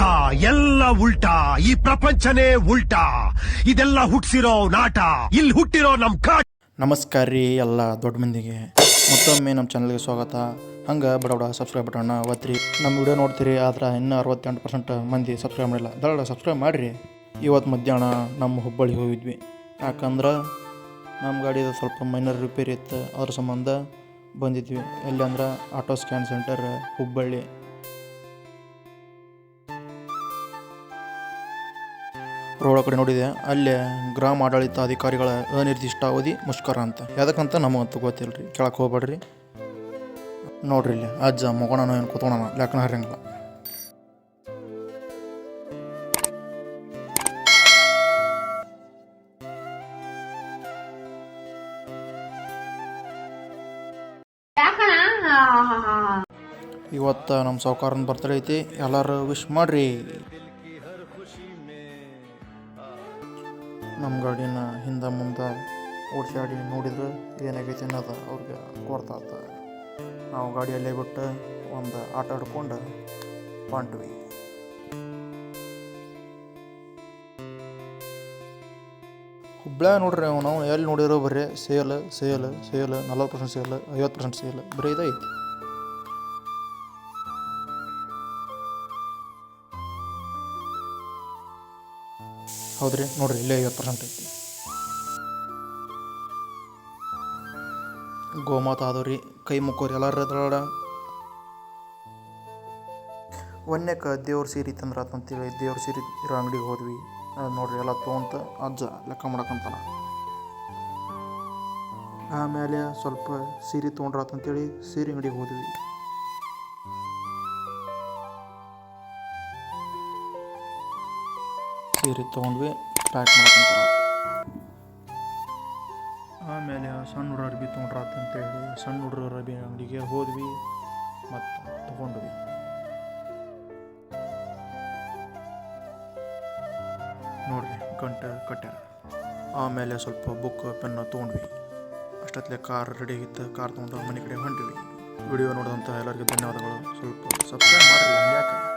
ಉಲ್ಟಾ ಎಲ್ಲ ಉಲ್ಟಾ. ಈ ಪ್ರಪಂಚನೇ ಉಲ್ಟಾ. ಇದೆಲ್ಲ ಹುಟ್ಟಿಸಿರೋ ನಾಟ. ಇಲ್ಲಿ ಹುಟ್ಟಿರೋ ನಮ್ ನಮಸ್ಕಾರ ರೀ ಎಲ್ಲ ದೊಡ್ಡ ಮಂದಿಗೆ. ಮತ್ತೊಮ್ಮೆ ನಮ್ಮ ಚಾನಲ್ಗೆ ಸ್ವಾಗತ. ಹಂಗೆ ಬಡ ಸಬ್ಸ್ಕ್ರೈಬ್ ಬಟನ್ನ ಒತ್ತಿರಿ. ನಮ್ಮ ವಿಡಿಯೋ ನೋಡ್ತೀರಿ, ಆದ್ರೆ ಇನ್ನೂ 68% ಮಂದಿ ಸಬ್ಸ್ಕ್ರೈಬ್ ಮಾಡಿಲ್ಲ. ದೊಡ್ಡ ಸಬ್ಸ್ಕ್ರೈಬ್ ಮಾಡಿರಿ. ಇವತ್ತು ಮಧ್ಯಾಹ್ನ ನಮ್ಮ ಹುಬ್ಬಳ್ಳಿಗೆ ಹೋಗಿದ್ವಿ. ಯಾಕಂದ್ರೆ ನಮ್ಮ ಗಾಡಿದು ಸ್ವಲ್ಪ ಮೈನರ್ ರಿಪೇರಿ ಇತ್ತು, ಅದ್ರ ಸಂಬಂಧ ಬಂದಿದ್ವಿ. ಎಲ್ಲಿ ಅಂದ್ರೆ auto scan centre Hubballi. Road ಕಡೆ ನೋಡಿದೆ, ಅಲ್ಲೇ ಗ್ರಾಮ ಆಡಳಿತ ಅಧಿಕಾರಿಗಳ ಅನಿರ್ದಿಷ್ಟ ಅವಧಿ ಮುಷ್ಕರ ಅಂತ. ಯಾಕಂತ ನಮಗಂತೂ ಗೊತ್ತಿಲ್ಲ ರೀ, ಕೆಳಕ್ಕೆ ಹೋಗ್ಬೇಡ್ರಿ. ನೋಡ್ರಿ ಇಲ್ಲಿ ಅಜ್ಜ ಮಗೋಣ ಏನು ಕೂತ್ಕೋಣ, ಲೆಕ್ಕನ ಹರಿಯಂಗಿಲ್ಲ. ಇವತ್ತು ನಮ್ಮ ಸಾವುಕಾರನ ಬರ್ತಡೇ ಐತಿ, ಎಲ್ಲರೂ ವಿಶ್ ಮಾಡ್ರಿ. ನಮ್ಮ ಗಾಡಿನ ಹಿಂದೆ ಮುಂದೆ ಓಡಿಸಾಡಿ ನೋಡಿದ್ರೆ ಏನಾಗೈತಿ ಅನ್ನೋದು ಅವ್ರಿಗೆ ಗೊತ್ತಾತ. ನಾವು ಗಾಡಿಯಲ್ಲೇ ಬಿಟ್ಟು ಒಂದು ಆಟ ಆಡ್ಕೊಂಡು ಹೊಂಟ್ವಿ. ಹುಬ್ಳ್ಯಾಗ ನೋಡ್ರಿ, ನಾವು ಎಲ್ಲಿ ನೋಡಿರೋ ಬರೀ ಸೇಲ್ 40% ಸೇಲ್, 50% ಸೇಲ್, ಬರೀ ಇದೈತಿ. ಹೌದ್ರಿ, ನೋಡ್ರಿ ಇಲ್ಲೇ 50% ಐತಿ. ಗೋಮಾತ ಆದವ್ರಿ, ಕೈ ಮುಕ್ಕೋರಿ ಎಲ್ಲಾರ ಎದ್ರಾಡ. ಒಂದೇಕ ದೇವ್ರ ಸೀರೆ ತಂದ್ರ ಅಂತೇಳಿ ದೇವ್ರ ಸೀರೆ ಇರೋ ಅಂಗಡಿಗೆ ಹೋದ್ವಿ. ನೋಡ್ರಿ ಎಲ್ಲ ತೊಗೊಂತ ಅಜ್ಜ ಲೆಕ್ಕ ಮಾಡಕ್ಕಂತಾನ. ಆಮೇಲೆ ಸ್ವಲ್ಪ ಸೀರೆ ತೊಗೊಂಡ್ರಾತಂತೇಳಿ ಸೀರೆ ಅಂಗಡಿಗೆ ಹೋದ್ವಿ. ಸೀರೆ ತೊಗೊಂಡ್ವಿ, ಪ್ಯಾಕ್ ಮಾಡ್ಕೊಂತಾರ. ಆಮೇಲೆ ಸಣ್ಣ ಹುಡುಗರ ಅರ್ಬಿ ತೊಗೊಂಡ್ರಾತಂತೇಳಿ ಸಣ್ಣ ಹುಡುಗರ ಅರ್ಬಿ ಅಂಗಡಿಗೆ ಹೋದ್ವಿ ಮತ್ತು ತೊಗೊಂಡ್ವಿ. ನೋಡ್ರಿ ಗಂಟೆ ಕಟ್ಟ್ಯಾರ. ಆಮೇಲೆ ಸ್ವಲ್ಪ ಬುಕ್ ಪೆನ್ನ ತೊಗೊಂಡ್ವಿ. ಅಷ್ಟೊತ್ತಲೆ ಕಾರ್ ರೆಡಿ ಆಗಿತ್ತು, ಕಾರ್ ತೊಗೊಂಡು ಮನೆ ಕಡೆ ಹೊಂಟಿವಿ. ವಿಡಿಯೋ ನೋಡಿದಂಥ ಎಲ್ಲರಿಗೂ ಧನ್ಯವಾದಗಳು. ಸ್ವಲ್ಪ ಸಬ್ಸ್ಕ್ರೈಬ್ ಮಾಡಿರಲಿಲ್ಲ ಯಾಕೆ?